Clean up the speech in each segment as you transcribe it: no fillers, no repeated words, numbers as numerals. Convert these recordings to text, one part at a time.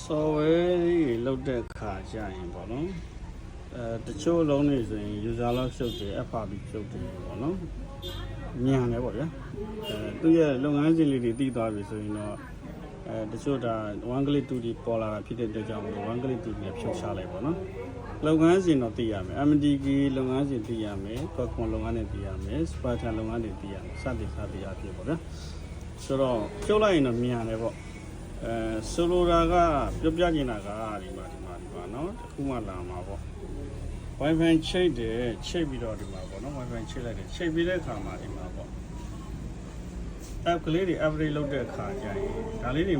software လောက်တဲ့ခါကျရင်ပေါ့နော်တချို့လုံးနေဆိုရင် user လောက်ဖြုတ်တယ် FRB ဖြုတ်တယ်ပေါ့နော်မြန်တယ်ပေါ့ဗျာသူရဲ့လုပ်ငန်းစဉ်လေးတွေတည်သွားပြီဆိုရင်တော့တချို့ဒါ1 click 2D ပေါ်လာတာဖြစ်တဲ့အတွက်ကြောင့်မို့1 click 2D နဲ့ဖြုတ်ချလိုက်ပေါ့နော်လုပ်ငန်းစဉ်တော့တည်ရမယ် MDK လုပ်ငန်းစဉ်တည်ရမယ် Qualcomm လုပ်ငန်းတွေတည်ရမယ် Spartan လုပ်ငန်းတွေတည်ရမယ်စသည်စသည်အဖြစ်ပေါ့ဗျာဆိုတော့ဖြုတ်လိုက်ရင်တော့မြန်တယ်ပေါ့ဆိုလိုတာကပြောပြနေတာကဒီမှာနော်တစ်ခုမှလာမှာပေါ့ Wi-Fi ချိတ်တယ်ချိတ်ပြီးတော့ဒီမှာပေါ့နော် Wi-Fi ချိတ်လိုက်တယ်ချိတ်ပြီးတဲ့အခါမှာဒီမှာပေါ့ app ကလေးတွေ upgrade လုပ်တဲ့အခါကျရင်ဒါလေးတွေ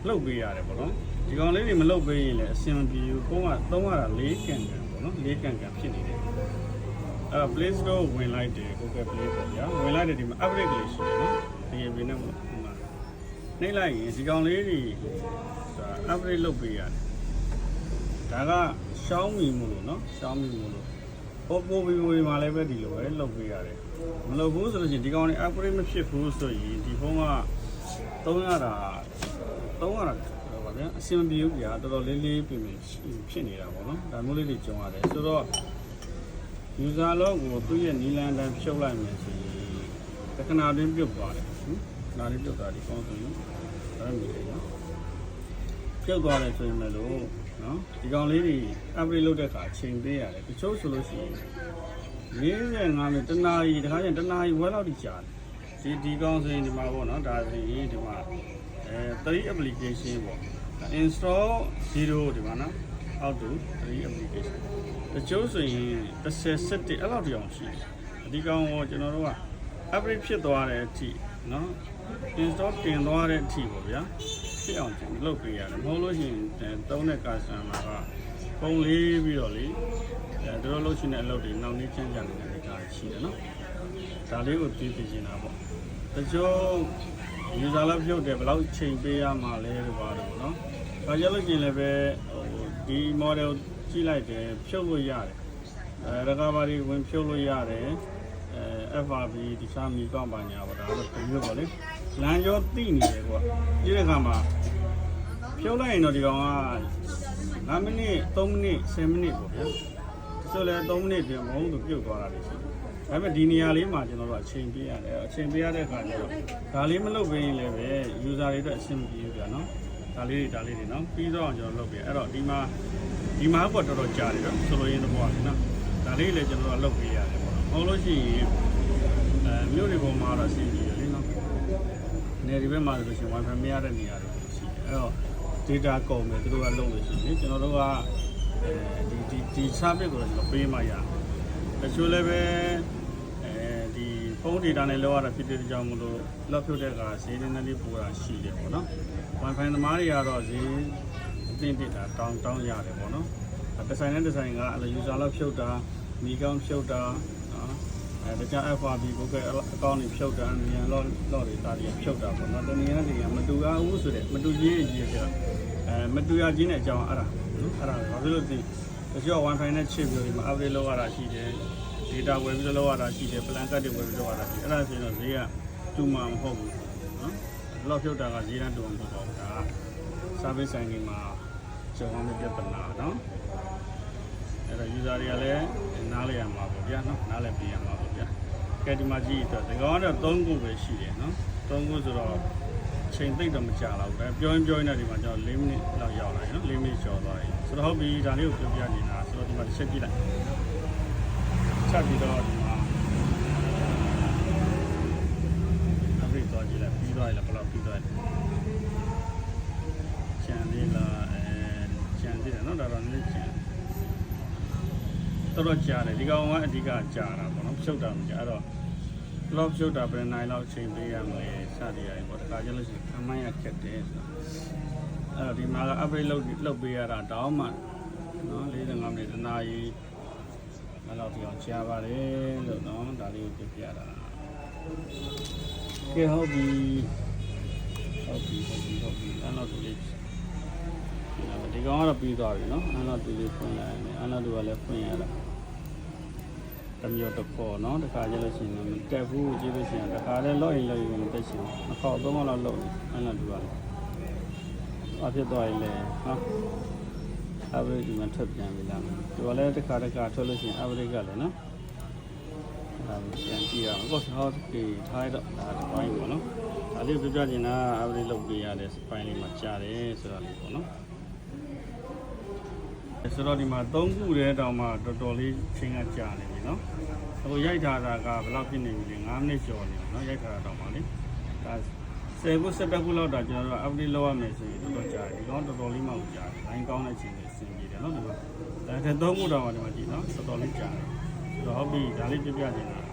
လှုပ်ပေးရတယ်ပေါ့နော်ဒီကောင်လေးတွေမလှုပ်ပေးရင်လည်းအဆင်မပြေဘူးကိုကသုံးရတာ၄ကန်ပေါ့နော်၄ကန်ဖြစ်နေတယ်Play Store ဝင်လိုက်တယ် Google Play ပေါ့ဗျာဝင်လိုက်တယ်ဒီမှာ upgrade ကလေးရှိတယ်နော်ဒီရေနဲ့ပေါ့ဒီမှာနှိပ်လိုက်ရင်ဒီကောင်လေးတွေဒါ upgrade လုပ်ပေးရတယ်ဒါက Xiaomi မို့လို့နော် Xiaomi မို့လို့ Oppo Vivo မှာလည်းပဲဒီလိုပဲလုပ်ပေးရတယ်မလုပ်ဘူးဆိုလို့ရှိရင်ဒီကောင်လေး upgrade မဖြစ်ဘူးဆိုရင်ဒီဖုန်းကသုံးရတာဟောဗျာအဆင်မပြေဘူးကြာတော်တော်လေးလေးပြင်ဖြစ်နေတာပေါ့နော်ဒါမျိုးလေးတွေကြုံရတယ်ဆိုတော့ user log ကိုသူ့ရဲ့နီလန်တန်းဖြုတ်လိုက်မယ်ဆိုရင်တခဏတွင်းပြုတ်သွားတယ်နားလေးပြုတ်သွားဒီကောင်းဆိုရင်ဒါမျိုးလေးနော်ပြုတ်သွားတယ်ဆိုရင်လည်းလို့နော်ဒီကောင်လေးတွေ upgrade လုပ်တဲ့အခါအချိန်ပေးရတယ်တချို့ဆိုလို့ရှိရင်45မိနစ်တနာရီတခါကျရင်တနာရီဝက်လောက်ထိကြာတယ်ဒီကောင်ဆိုရင်ဒီမှာပေါ့နော်ဒါဆိုရင်ဒီမှာ3 application ပေါ့ install 0ဒီမှာနော် how to 3 application တချို့ဆိုရင်10 set အဲ့လောက်တောင်ရှိတယ်ဒီကောင်ကိုကျွန်တော်တို့က upgrade ဖြစ်သွားတဲ့အထိနော် install တင်သွားတဲ့အထိပေါ့ဗျာဖြစ်အောင်လုပ်ပေးရတယ်မဟုတ်လို့ရှိရင်သုံးတဲ့ customer ကပုံလေးပြီးတော့လေတို့လို့ရှိတဲ့အလုပ်တွေနောက်နေ့ချမ်းကြနေတဲ့နေရာရှိတယ်နော်ဒါလေးကိုသိသိချင်တာပေါ့တချို့ user လောက်ပြုတ်တယ်ဘယ်လောက်ချိန်ပေးရမှာလဲလို့ပါတယ်ပေါ့နော်ဒါကြလို့ရှိရင်လည်းပဲဒီ model ကြည့်လိုက်တယ်ဖြုတ်လို့ရတယ်recovery ဝင်ဖြုတ်လို့ရတယ် FRB ဒီစားမီကောင်းပါညာပေါ့ဒါတော့ဒီလိုပေါ့လေလမ်းကျောတိနေတယ်ကွာဒီတဲ့ခါမှာဖြုတ်လိုက်ရင်တော့ဒီကောင်က5မိနစ်3မိနစ်10မိနစ်ပေါ့ဗျာဆိုလဲ3မိနစ်ပြင်မဟုတ်လို့ပြုတ်သွားတာလေရှိတယ်ဒါပေမဲ့ဒီနေရာလေးမှာကျွန်တော်တို့အချိန်ပေးရတယ်အချိန်ပေးရတဲ့အခါကျတော့ဒါလေးမလုပ်ဘဲရင်လည်းပဲ user တွေအတွက်အဆင်မပြေဘူးဗျာနော်ဒါလေးတွေနော်ပြီးတော့ကျွန်တော်လုပ်ပြအဲ့တော့ဒီမှာပေါ့တော်တော်ကြာတယ်နော်ဆိုလိုရင်းတော့ပေါ့လေနော်ဒါလေးလည်းကျွန်တော်လုပ်ပေးရတယ်ပေါ့နော်မဟုတ်လို့ရှိရင်မြို့တွေပေါ်မှာတော့အဆင်ပြေတယ်လေနော်နေဒီဘက်မှာဆိုလို့ရှိရင် wifi မရတဲ့နေရာတွေရှိတယ်အဲ့တော့ data ကုန်တယ်သူတို့ကလုပ်လို့ရှိရင်ကျွန်တော်တို့ကဒီ service ကိုကျွန်တော်ပေးမှရတယ်တချို့လည်းပဲဒီဖုန်း data နဲ့လောက်ရတာဖြစ်တဲ့ကြောင့်မလို့လောက်ဖြုတ်တဲ့အခါဈေးနည်းနည်းလေးပိုတာရှိတယ်ပေါ့နော် wifi သမားတွေကတော့ဈေးအသိပြတာတောင်းရတယ်ပေါ့နော်ဒီဇိုင်းကအဲ့လို user လောက်ဖြုတ်တာမိကောင်းဖြုတ်တာနော်တခြား FRB Google account တွေဖြုတ်တာမြန် log တွေတာတွေဖြုတ်တာပေါ့နော်တနည်းအားဖြင့်မတူရဘူးဆိုတဲ့မတူချင်းအကြီးကျမတူရချင်းတဲ့အကြောင်းအဲ့ဒါဘာဖြစ်လို့ဒီတချို့ wifi နဲ့ချစ်ပြီးဒီမှာ update လုပ်ရတာရှိတယ် data ဝယ်ပြီးလုပ်ရတာရှိတယ် plan card တွေဝယ်ပြီးလုပ်ရတာရှိတယ်အဲ့ဒါဆိုရင်တော့ဈေးကတူမှာမဟုတ်ဘူးနော်လောက်ဖြုတ်တာကဈေးတန်းတူအောင်လုပ်တော့ဒါ service ဆိုင်တွေမှာကြုံရမယ့်ပြဿနာနော်အဲ့တော့ user တွေကလည်းနားလည်ရမှာပေါ့ဗျာနော်နားလည်ပြရမှာပေါ့ဗျာကဲဒီမှာကြည့်တော့ဒီကောင်ကတော့3ခုပဲရှိတယ်နော်3ခုဆိုတော့ချိန်သိပ်တော့မကြာတော့ဘူးပြောရင်တော့ဒီမှာကျွန်တော်4မိနစ်လောက်ရောက်လာပြီနော်4မိနစ်ကျော်သွားပြီဆိုတော့ဟုတ်ပြီဒါလေးကိုပြောပြနေတာဆိုတော့ဒီမှာတစ်ချက်ကြည့်လိုက်ချက်ပြီးတော့ဒီမှာupdate သွားကြည့်လိုက်ပြီးသွားပြီလားဘယ်လောက်ပြီးသွားလဲချန်လေးလားချန်သေးတယ်နော်ဒါတော့လည်းချန်တော့ကြာတယ်ဒီကောင်ကအဓိကကြာတာပေါ့နော်ဖြုတ်တာမကြာအဲ့တော့ log ဖြုတ်တာဘယ်နိုင်လောက်ချိန်ပေးရမလဲစသည်ရတယ်ပေါ့တခါကျလို့ရှိရင်အမှန်ရခက်တယ်ဆိုတော့အဲ့တော့ဒီမှာက upgrade လုပ်ပေးရတာတောင်းမှနော်45မိနစ်တနာရီအဲ့လောက်ပြောင်းကြာပါတယ်လို့နော်ဒါလေးကိုပြပြတာကဲဟုတ်ပြီအဲ့လောက်ဆိုလေးဒီကောင်ကတော့ပြီးသွားပြီနော်အဲ့လောက်ဒီလေးဖွင့်လိုက်မယ်အဲ့လောက်ကလည်းဖွင့်ရတာတမျိုးတစ်ခေါ်နော်တခါကျလို့ရှိရင်မတက်ဘူးကြည့်လို့ရှိရင်တခါလည်းလောက်ရင်မတက်ချင်ဘူးတစ်ခေါက်သုံးခေါက်လောက်လောက်အဲ့လောက်ဒီပါလေ ဘာဖြစ်သွားရင်လဲနော် average ဒီမှာထပ်ပြန်ပြီလားဒီကလည်းတစ်ခါထွက်လို့ရှိရင် average ကလည်းနော်ဒါပြန်ကြည့်ရအောင် cost how ဒီထားရတော့ဒါတစ်ပိုင်းပေါ့နော်ဒါလေးပြပြချင်တာ average လုပ်ပေးရတဲ့ပိုင်းလေးမှာကြားတယ်ဆိုတော့လေးပေါ့နော်ဆိုတော့ဒီမှာ3ခုတည်းတောင်မှတော်တော်လေးချင်းကကြာနေပြီနော်အခုရိုက်ထားတာကဘယ်လောက်ဖြစ်နေပြီလဲ9မိနစ်ကျော်နေပြီနော်ရိုက်ထားတာတောင်မှလေဒါ10ခု17ခုလောက်တာကျွန်တော်တို့ update လုပ်ရမယ်ဆိုရင်တော်တော်ကြာတယ်ဒီကောင်တော်တော်လေးမှမကြာဘူး line ကောင်းတဲ့အချိန်လေးအဆင်ပြေတယ်နော်ဒီမှာဒါ3ခုတောင်မှဒီမှာကြည့်နော်တော်တော်လေးကြာတယ်ဆိုတော့ဟုတ်ပြီဒါလေးပြပြချင်တာ